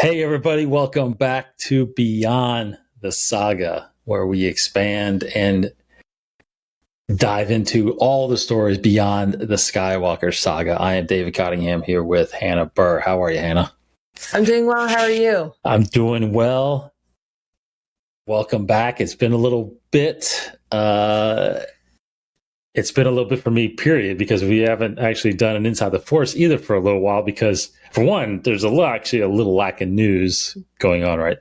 Hey, everybody, welcome back to Beyond the Saga, where we expand and dive into all the stories beyond the Skywalker saga. I am David Cottingham here with Hannah Burr. How are you, Hannah? I'm doing well. How are you? I'm doing well. Welcome back. It's been a little bit. It's been a little bit for me, period, because we haven't actually done an Inside the Force either for a little while. Because for one, there's actually a little lack of news going on right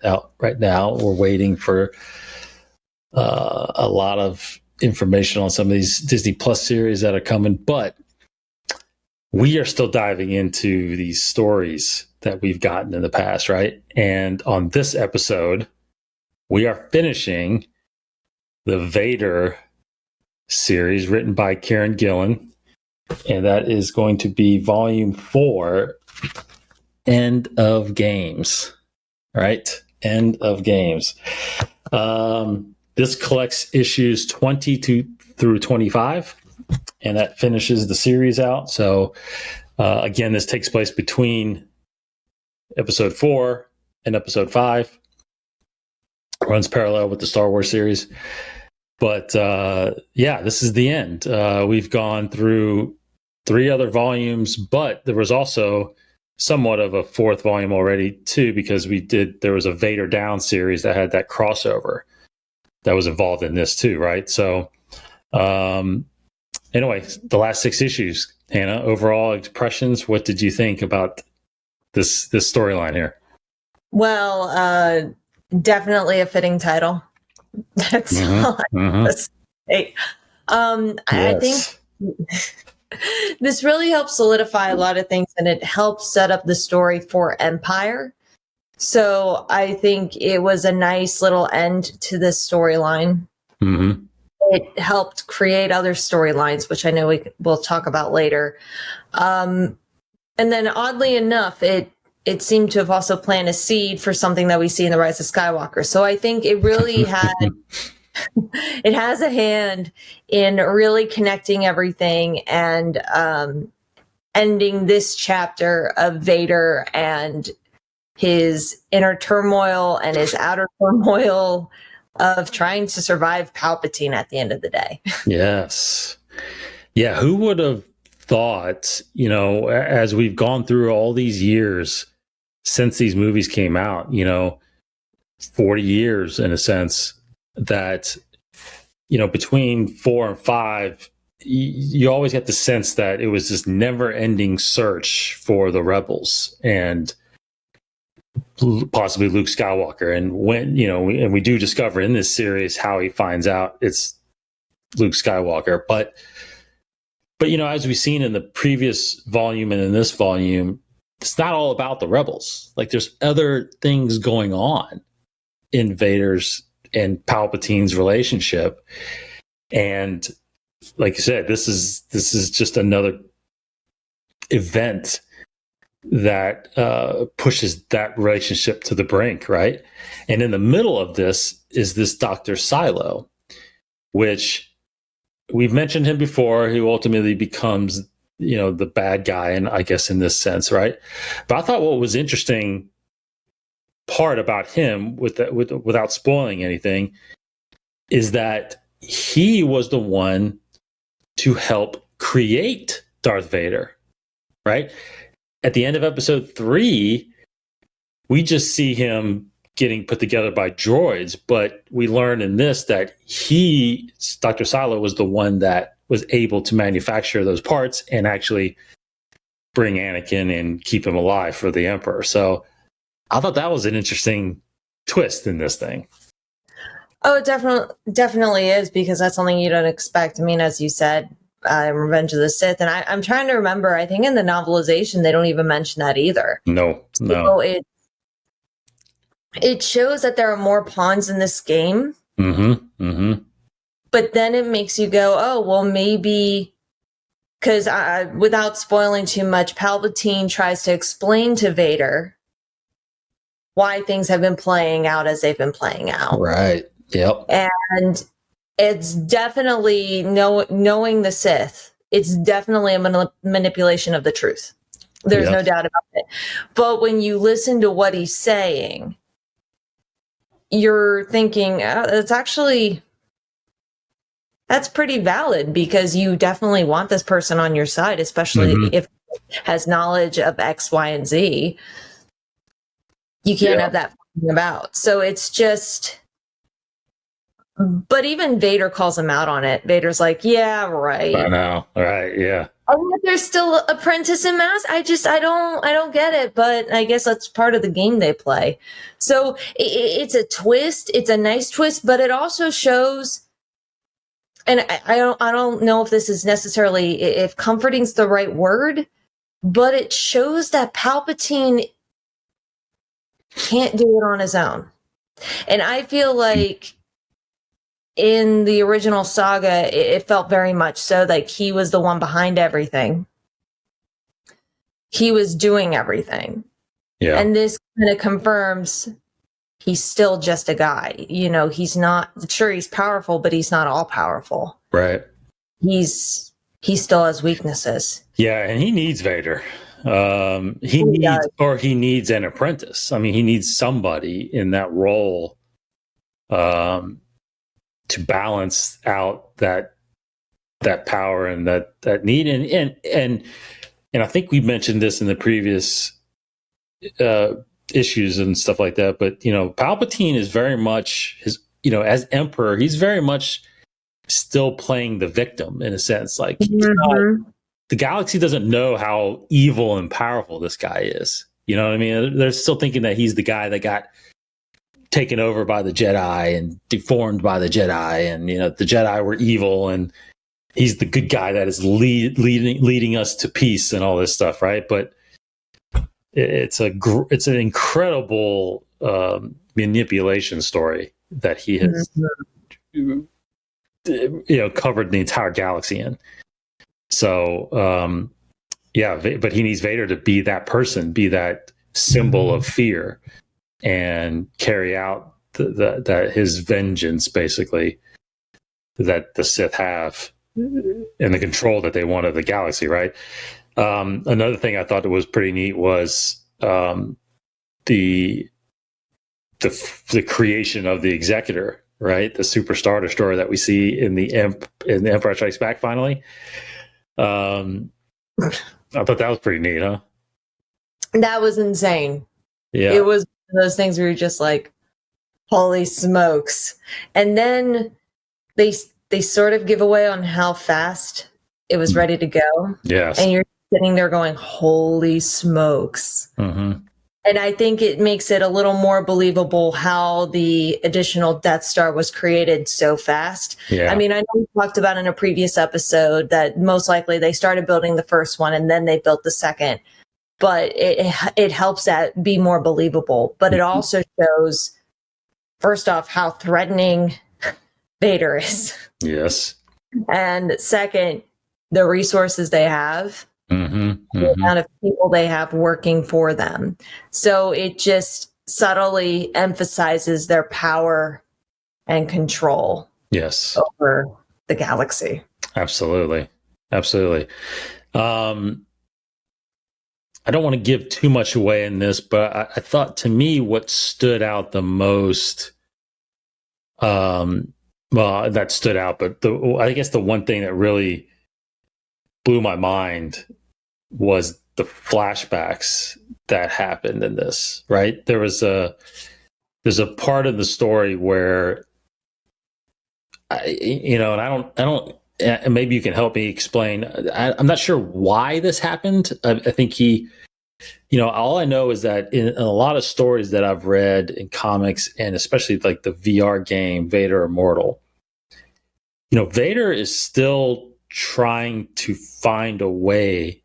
now. We're waiting for a lot of information on some of these Disney Plus series that are coming, but we are still diving into these stories that we've gotten in the past, right? And on this episode, we are finishing the Vader series written by Kieron Gillen, and that is going to be volume 4, End of Games. Right? End of Games. This collects issues 20 through 25, and that finishes the series out. So again, this takes place between episode 4 and episode 5. Runs parallel with the Star Wars series. But this is the end. We've gone through 3 other volumes, but there was also somewhat of a 4th volume already too, because there was a Vader Down series that had that crossover that was involved in this too, right? So anyway, the last 6 issues, Hannah, overall impressions, what did you think about this storyline here? Well, definitely a fitting title. That's all I have to say. Yes. I think this really helps solidify a lot of things, and it helps set up the story for Empire. So I think it was a nice little end to this storyline. Mm-hmm. It helped create other storylines, which I know we'll talk about later. And then oddly enough, it seemed to have also planted a seed for something that we see in The Rise of Skywalker. So I think it really it has a hand in really connecting everything and ending this chapter of Vader and his inner turmoil and his outer turmoil of trying to survive Palpatine at the end of the day. Yes. Yeah, who would have thought, as we've gone through all these years since these movies came out, 40 years in a sense, that, between 4 and 5, you always get the sense that it was this never ending search for the rebels and possibly Luke Skywalker. And when, and we do discover in this series how he finds out it's Luke Skywalker. But as we've seen in the previous volume and in this volume, it's not all about the rebels. Like, there's other things going on in Vader's and Palpatine's relationship. And like you said, this is just another event that pushes that relationship to the brink, right? And in the middle of this is this Dr. Cylo, which we've mentioned him before, who ultimately becomes the bad guy, and I guess in this sense, right? But I thought what was interesting part about him, without spoiling anything, is that he was the one to help create Darth Vader, right? At the end of episode 3, we just see him getting put together by droids, but we learn in this that Dr. Cylo, was the one that was able to manufacture those parts and actually bring Anakin and keep him alive for the Emperor. So I thought that was an interesting twist in this thing. Oh, it definitely is, because that's something you don't expect. I mean, as you said, Revenge of the Sith, and I'm trying to remember, I think in the novelization, they don't even mention that either. No. So it shows that there are more pawns in this game. Mm-hmm. But then it makes you go, oh, well, maybe, because without spoiling too much, Palpatine tries to explain to Vader why things have been playing out as they've been playing out. Right. Yep. And it's definitely, knowing the Sith, it's definitely a manipulation of the truth. There's no doubt about it. But when you listen to what he's saying, you're thinking, that's pretty valid, because you definitely want this person on your side, especially if has knowledge of X, Y, and Z. You can't have that about. So it's just, but even Vader calls him out on it. Vader's like, yeah, right. I know. Right. Yeah. Oh, there's still apprentice and master. I don't get it, but I guess that's part of the game they play. So it's a twist. It's a nice twist, but it also shows, and I don't know if this is necessarily, if comforting's the right word, but it shows that Palpatine can't do it on his own. And I feel like in the original saga, it felt very much so like he was the one behind everything. He was doing everything. Yeah. And this kind of confirms he's still just a guy. You know, he's not, sure, he's powerful, but he's not all powerful. Right. He still has weaknesses. Yeah, and he needs Vader. He needs an apprentice. I mean, he needs somebody in that role to balance out that power and that need. And I think we mentioned this in the previous issues and stuff like that. But you know, Palpatine is very much as Emperor, he's very much still playing the victim in a sense. Like the galaxy doesn't know how evil and powerful this guy is. You know what I mean? They're still thinking that he's the guy that got taken over by the Jedi and deformed by the Jedi, and the Jedi were evil, and he's the good guy that is leading us to peace and all this stuff, right? But it's an incredible manipulation story that he has covered the entire galaxy in. So but he needs Vader to be that person, be that symbol of fear, and carry out that his vengeance, basically, that the Sith have, and the control that they want of the galaxy, right? Another thing I thought that was pretty neat was the creation of the Executor, right? The Super Star Destroyer that we see in the Empire Strikes Back finally. I thought that was pretty neat, huh? That was insane. Yeah. It was one of those things where you're just like, holy smokes. And then they sort of give away on how fast it was ready to go. Yes. And you're sitting there going, holy smokes. Mm-hmm. And I think it makes it a little more believable how the additional Death Star was created so fast. Yeah. I mean, I know we talked about in a previous episode that most likely they started building the first one and then they built the second. But it helps that be more believable. But it also shows, first off, how threatening Vader is. Yes. And second, the resources they have. The amount of people they have working for them. So it just subtly emphasizes their power and control. Yes. Over the galaxy. Absolutely. I don't want to give too much away in this, but I thought, to me, what stood out the most, that stood out, but I guess the one thing that really blew my mind was the flashbacks that happened in this, right? There's a part of the story where and maybe you can help me explain. I'm not sure why this happened. I think all I know is that in a lot of stories that I've read in comics, and especially like the VR game, Vader Immortal, Vader is still trying to find a way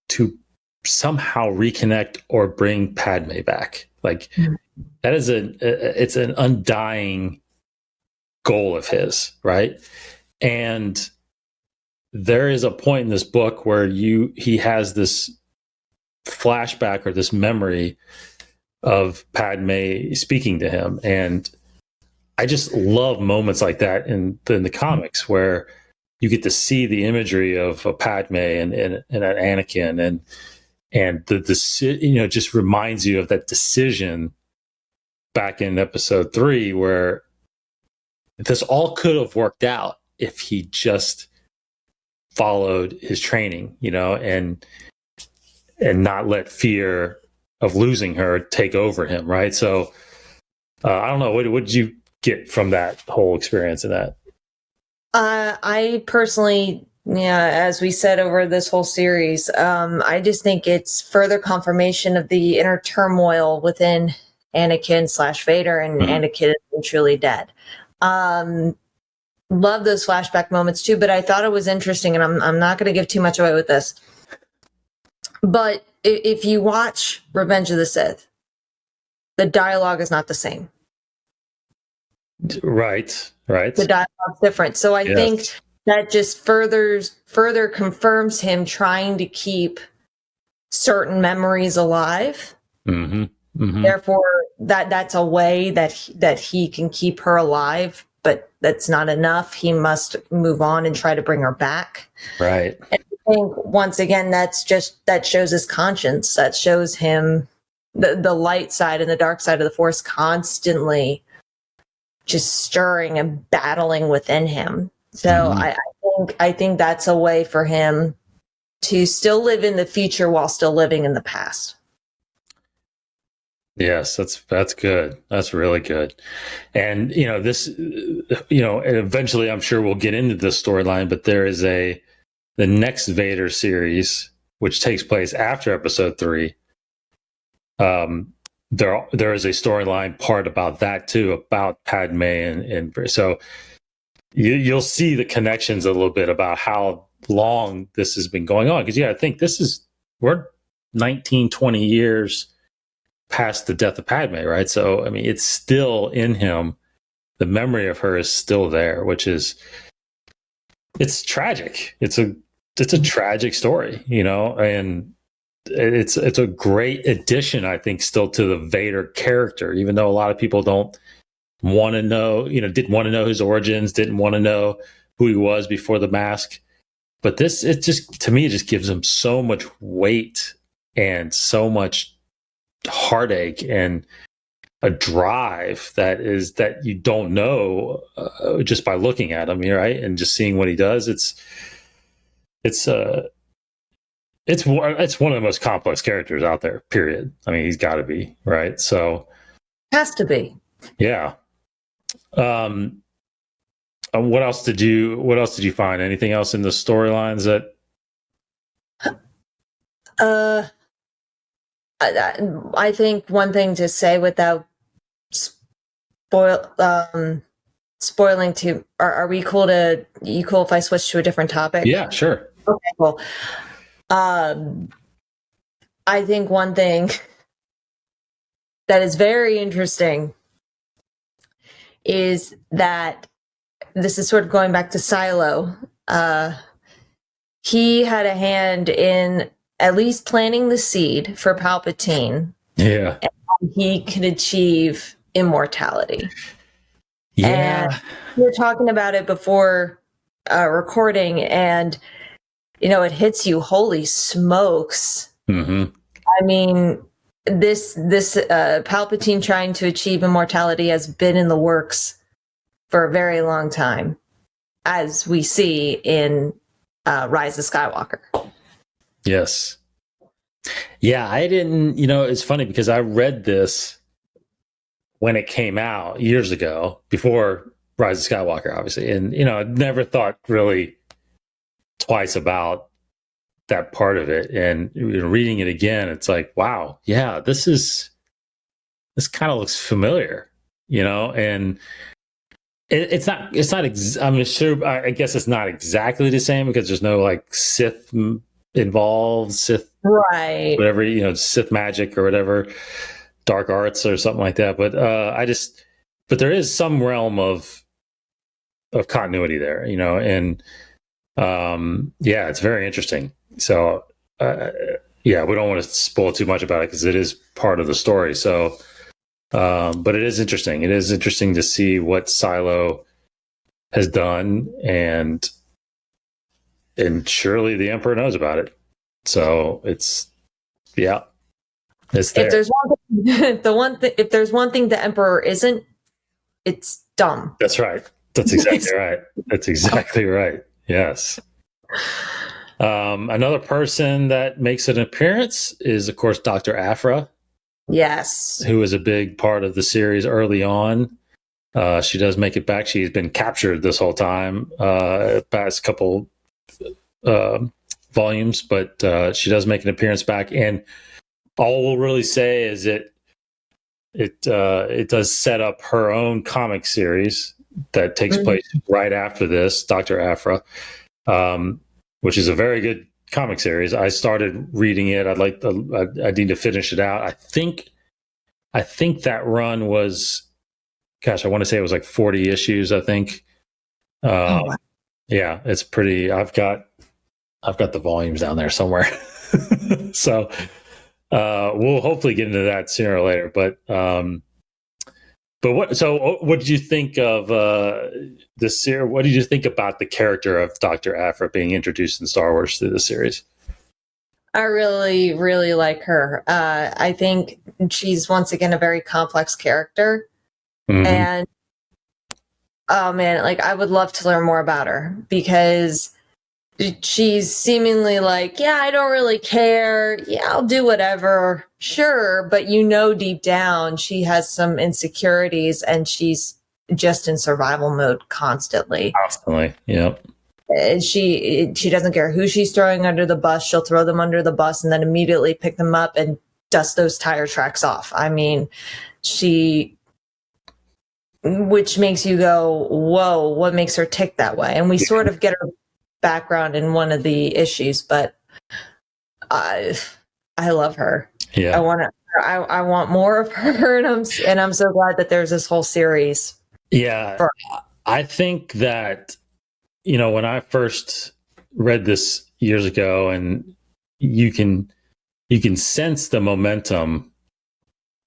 to somehow reconnect or bring Padme back. Like that is it's an undying goal of his, right? And there is a point in this book where he has this flashback or this memory of Padme speaking to him, and I just love moments like that in the comics where you get to see the imagery of a Padme and an Anakin, And just reminds you of that decision back in episode 3 where this all could have worked out if he just followed his training, and not let fear of losing her take over him, right? So I don't know, what did you get from that whole experience of that? I personally, as we said over this whole series, I just think it's further confirmation of the inner turmoil within Anakin / Vader, and Anakin is truly dead. Love those flashback moments too, but I thought it was interesting, and I'm not going to give too much away with this. But if you watch Revenge of the Sith, the dialogue is not the same. Right. The dialogue's different. So I think that just further confirms him trying to keep certain memories alive. Therefore, that's a way that he can keep her alive, but that's not enough. He must move on and try to bring her back. Right. And I think once again, that shows his conscience. That shows him the light side and the dark side of the Force constantly just stirring and battling within him. So I think that's a way for him to still live in the future while still living in the past. Yes, that's good. That's really good. And this, eventually I'm sure we'll get into this storyline, but there is the next Vader series which takes place after episode 3. There is a storyline part about that too, about Padme and so you'll see the connections a little bit about how long this has been going on. Because I think we're 19, 20 years past the death of Padme, right? So I mean, it's still in him. The memory of her is still there, it's tragic. It's a tragic story, and it's a great addition, I think, still to the Vader character, even though a lot of people don't want to know, didn't want to know his origins, didn't want to know who he was before the mask. But to me, it just gives him so much weight and so much heartache and a drive that you don't know just by looking at him, right? And just seeing what he does. It's one of the most complex characters out there, period. I mean, he's got to be, right? So has to be. Yeah. What else did you find? Anything else in the storylines that I think one thing to say without spoiling too, are we cool if I switch to a different topic? Yeah, sure. Okay, cool. I think one thing that is very interesting is that this is sort of going back to Cylo. He had a hand in at least planting the seed for Palpatine. Yeah. And he could achieve immortality. Yeah. And we were talking about it before recording, and it hits you, holy smokes. Mm-hmm. I mean, this Palpatine trying to achieve immortality has been in the works for a very long time, as we see in Rise of Skywalker. Yes. Yeah, I didn't, it's funny because I read this when it came out years ago, before Rise of Skywalker, obviously. And, I never thought really twice about that part of it. And reading it again, it's like, wow, yeah, this kind of looks familiar, and it's not, I'm sure, I guess it's not exactly the same because there's no like Sith involved, Sith, right? Whatever, Sith magic or whatever, dark arts or something like that. But but there is some realm of continuity there, and yeah, it's very interesting. So yeah, we don't want to spoil too much about it because it is part of the story. So, but it is interesting. It is interesting to see what Cylo has done, and surely the Emperor knows about it. So it's Yeah. It's there. If there's if there's one thing the Emperor isn't, it's dumb. That's right. That's exactly right. That's exactly right. Yes. Another person that makes an appearance is, of course, Dr. Aphra. Yes. Who was a big part of the series early on. She does make it back. She's been captured this whole time, past couple volumes, but she does make an appearance back. And all we'll really say is it does set up her own comic series that takes place right after this, Dr. Aphra, which is a very good comic series. I started reading it. I need to finish it out. I think that run was, gosh, I want to say it was like 40 issues, I think. Wow. Yeah, it's pretty. I've got the volumes down there somewhere. So we'll hopefully get into that sooner or later. But what did you think of this series? What did you think about the character of Dr. Aphra being introduced in Star Wars through the series? I really, really like her. I think she's once again a very complex character. And oh man, like I would love to learn more about her because she's seemingly like, yeah, I don't really care. Yeah, I'll do whatever. Sure. But deep down, she has some insecurities and she's just in survival mode constantly. Constantly. Yep. She doesn't care who she's throwing under the bus. She'll throw them under the bus and then immediately pick them up and dust those tire tracks off. I mean, which makes you go, whoa, what makes her tick that way? And we sort of get her background in one of the issues, but I love her. Yeah. I want more of her, and I'm so glad that there's this whole series. Yeah. I think that, when I first read this years ago, and you can sense the momentum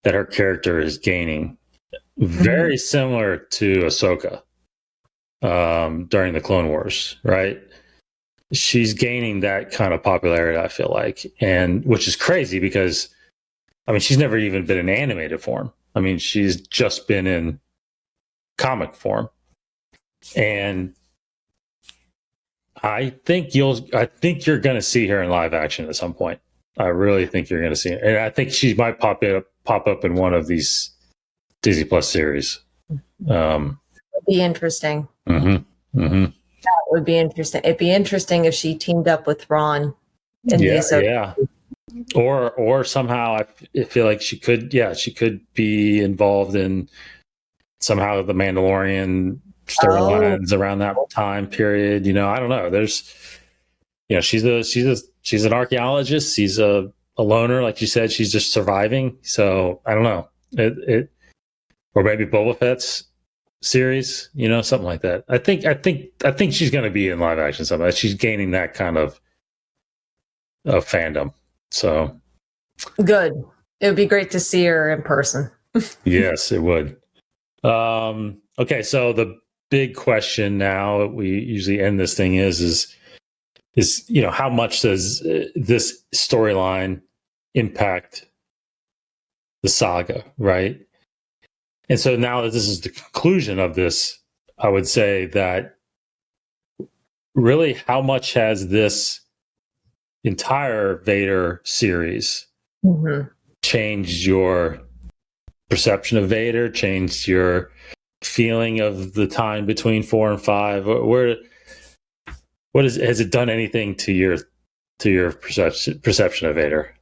that her character is gaining. Very similar to Ahsoka during the Clone Wars, right? She's gaining that kind of popularity, I feel like, and which is crazy because, I mean, she's never even been in animated form. I mean, she's just been in comic form, and I think you're going to see her in live action at some point. I really think you're going to see her, and I think she might pop up in one of these Disney Plus series. Would be interesting. That would be interesting. It'd be interesting if she teamed up with Ron. Yeah. Or somehow I feel like she could be involved in somehow the Mandalorian storylines around that time period. I don't know. There's, she's an archaeologist. She's a loner, like you said. She's just surviving. So I don't know. Or maybe Boba Fett's series, something like that. I think she's going to be in live action somehow. She's gaining that kind of fandom. So good. It would be great to see her in person. Yes, it would. Okay, so the big question now, we usually end this thing is how much does this storyline impact the saga, right? And so now that this is the conclusion of this, I would say that really how much has this entire Vader series changed your perception of Vader, changed your feeling of the time between 4 and 5? Has it done anything to your perception of Vader?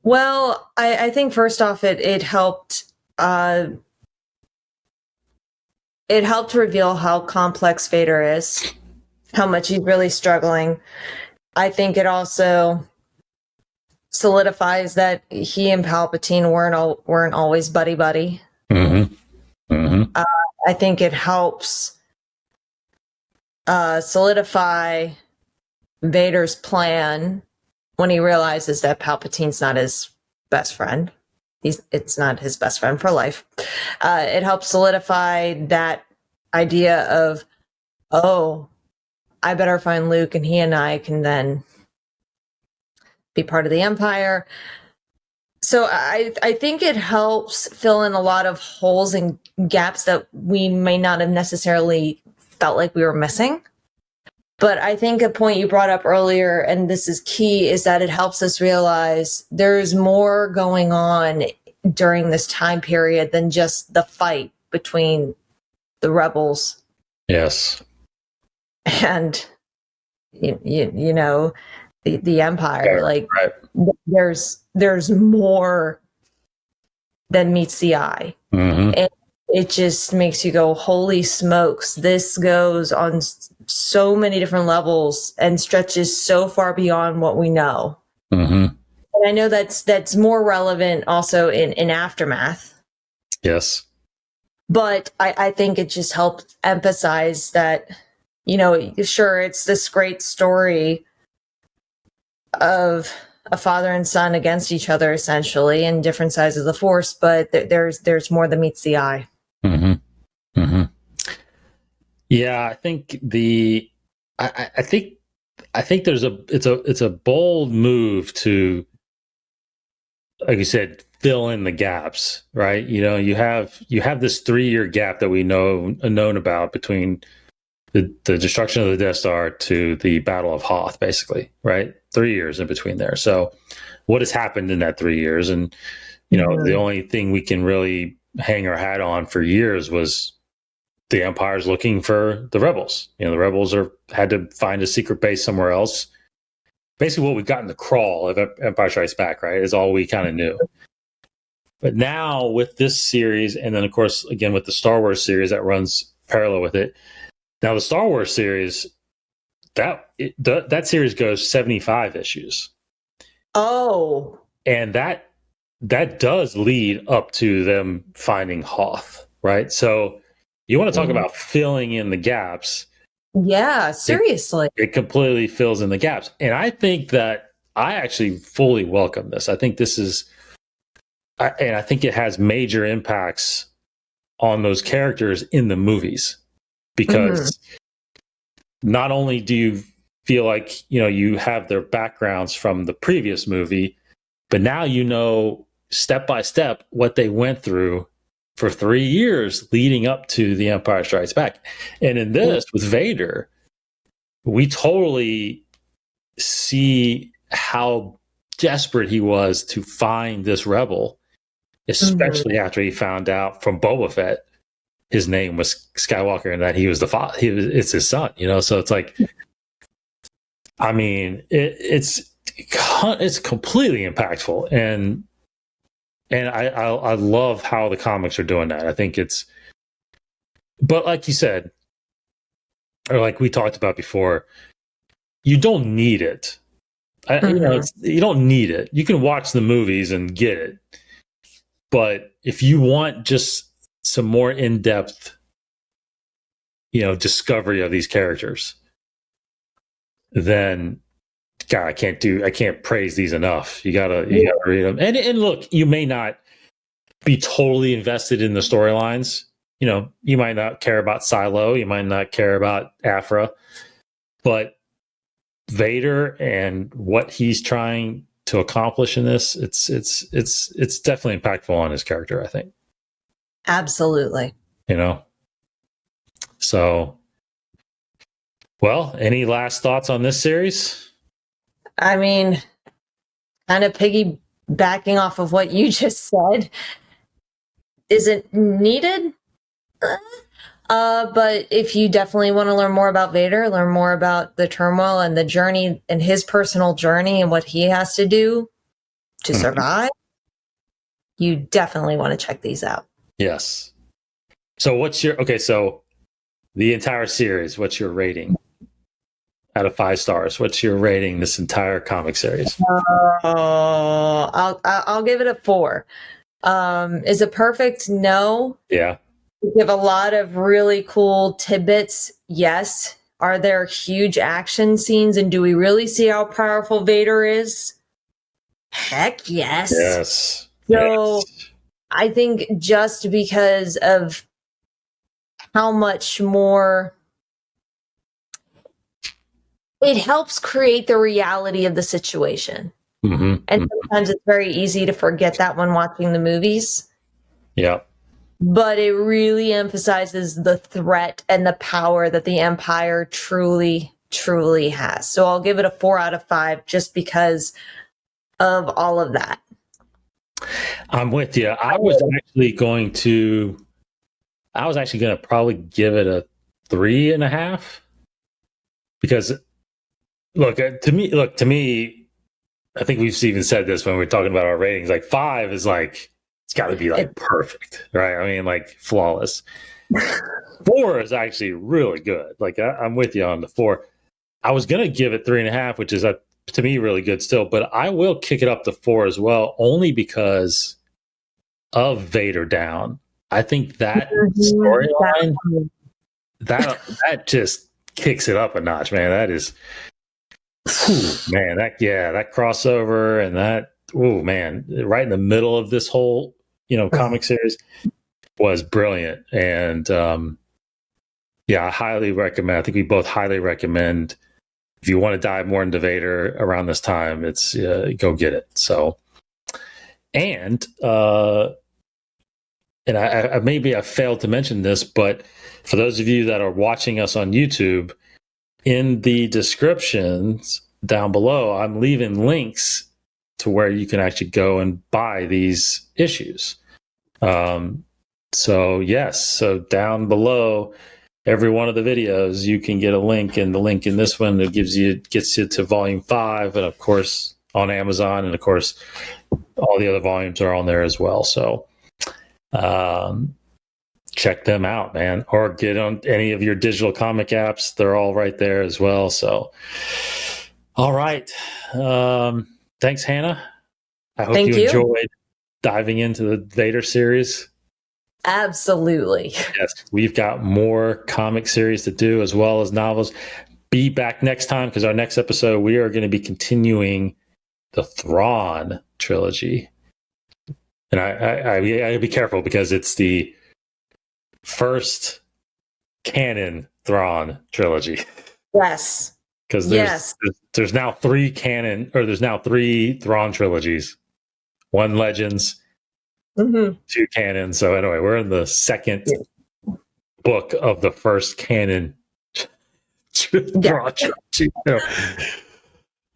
Well, I think first off, it helped. It helped reveal how complex Vader is, how much he's really struggling. I think it also solidifies that he and Palpatine weren't always buddy. I think it helps solidify Vader's plan when he realizes that Palpatine's not his best friend. It's not his best friend for life. It helps solidify that idea of, I better find Luke and he and I can then be part of the Empire. So I think it helps fill in a lot of holes and gaps that we may not have necessarily felt like we were missing. But I think a point you brought up earlier, and this is key, is that it helps us realize there's more going on during this time period than just the fight between the rebels. Yes. And, you know, the Empire. Like, there's more than meets the eye. Mm-hmm. And it just makes you go, holy smokes, this goes on so many different levels and stretches so far beyond what we know. Mm-hmm. And I know that's more relevant also in Aftermath. Yes. But I think it just helped emphasize that, sure, it's this great story of a father and son against each other, essentially, in different sides of the Force, but there's more than meets the eye. Mm-hmm. Mm-hmm. Yeah, I think I think it's a bold move to, like you said, fill in the gaps, right? You have this 3-year gap that we known about between the destruction of the Death Star to the Battle of Hoth, basically, right? 3 years in between there. So what has happened in that 3 years? And the only thing we can really hang our hat on for years was the Empire's looking for the rebels. The rebels had to find a secret base somewhere else. Basically what we got in the crawl of Empire Strikes Back, right, is all we kind of knew. But now with this series, and then of course again with the Star Wars series that runs parallel with it. Now the Star Wars series, that series goes 75 issues. Oh. And that does lead up to them finding Hoth, right? So you want to talk about filling in the gaps. Yeah, seriously. It completely fills in the gaps. And I think that I actually fully welcome this. I think this is, and I think it has major impacts on those characters in the movies, because not only do you feel like, you have their backgrounds from the previous movie, but now step by step what they went through for 3 years leading up to The Empire Strikes Back. And in this, with Vader, we totally see how desperate he was to find this rebel, especially after he found out from Boba Fett his name was Skywalker and that he was the father. It's his son, So it's like, I mean, it's completely impactful, and I love how the comics are doing that. I think but like you said, or like we talked about before, you don't need it. You don't need it. You can watch the movies and get it, but if you want just some more in-depth, discovery of these characters, then God, I can't praise these enough. You gotta read them. And look, you may not be totally invested in the storylines. You might not care about Cylo, you might not care about Aphra, but Vader and what he's trying to accomplish in this, it's definitely impactful on his character, I think. Absolutely. So, well, any last thoughts on this series? I mean, kind of piggybacking off of what you just said, is it needed? But if you definitely want to learn more about Vader, learn more about the turmoil and the journey and his personal journey and what he has to do to survive, you definitely want to check these out. Yes. So so the entire series, what's your rating out of 5 stars? What's your rating this entire comic series? I'll give it a 4. Is it perfect? No. Yeah. We give a lot of really cool tidbits. Yes. Are there huge action scenes, and do we really see how powerful Vader is? Heck yes. Yes. So yes. I think just because of how much more it helps create the reality of the situation. And sometimes it's very easy to forget that when watching the movies. Yeah. But it really emphasizes the threat and the power that the Empire truly, truly has. So I'll give it a 4 out of 5 just because of all of that. I'm with you. I was actually going to probably give it a 3.5 because to me, I think we've even said this when we're talking about our ratings. Like 5 is like, it's got to be like perfect, right? I mean, like flawless. 4 is actually really good. Like I'm with you on the 4. I was going to give it 3.5, which is to me really good still, but I will kick it up to 4 as well, only because of Vader down. I think that storyline that just kicks it up a notch, man. That is, man. That crossover and that, man, right in the middle of this whole comic series was brilliant. And I highly recommend. I think we both highly recommend. If you want to dive more into Vader around this time, it's go get it. So, and I maybe I failed to mention this, but for those of you that are watching us on YouTube, in the descriptions down below, I'm leaving links to where you can actually go and buy these issues. So down below every one of the videos, you can get a link, and the link in this one that gets you to volume 5, and of course on Amazon, and of course all the other volumes are on there as well. So check them out, man, or get on any of your digital comic apps. They're all right there as well. So, all right. Thanks, Hannah. I hope you enjoyed diving into the Vader series. Absolutely. Yes, we've got more comic series to do as well as novels. Be back next time because our next episode, we are going to be continuing the Thrawn trilogy. And I gotta be careful because it's the first canon Thrawn trilogy. Yes. Because there's now 3 canon, or there's now 3 Thrawn trilogies. 1 Legends, 2 canon. So anyway, we're in the second book of the first canon Thrawn trilogy.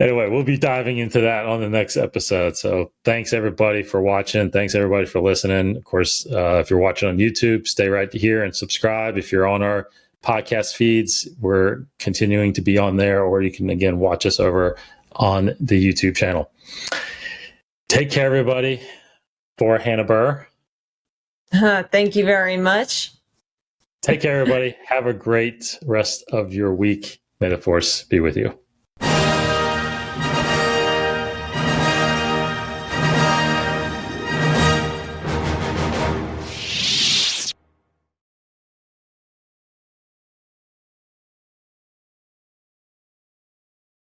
Anyway, we'll be diving into that on the next episode. So thanks everybody for watching. Thanks everybody for listening. Of course, if you're watching on YouTube, stay right here and subscribe. If you're on our podcast feeds, we're continuing to be on there, or you can again watch us over on the YouTube channel. Take care, everybody. For Hannah Burr. Thank you very much. Take care, everybody. Have a great rest of your week. May the Force be with you.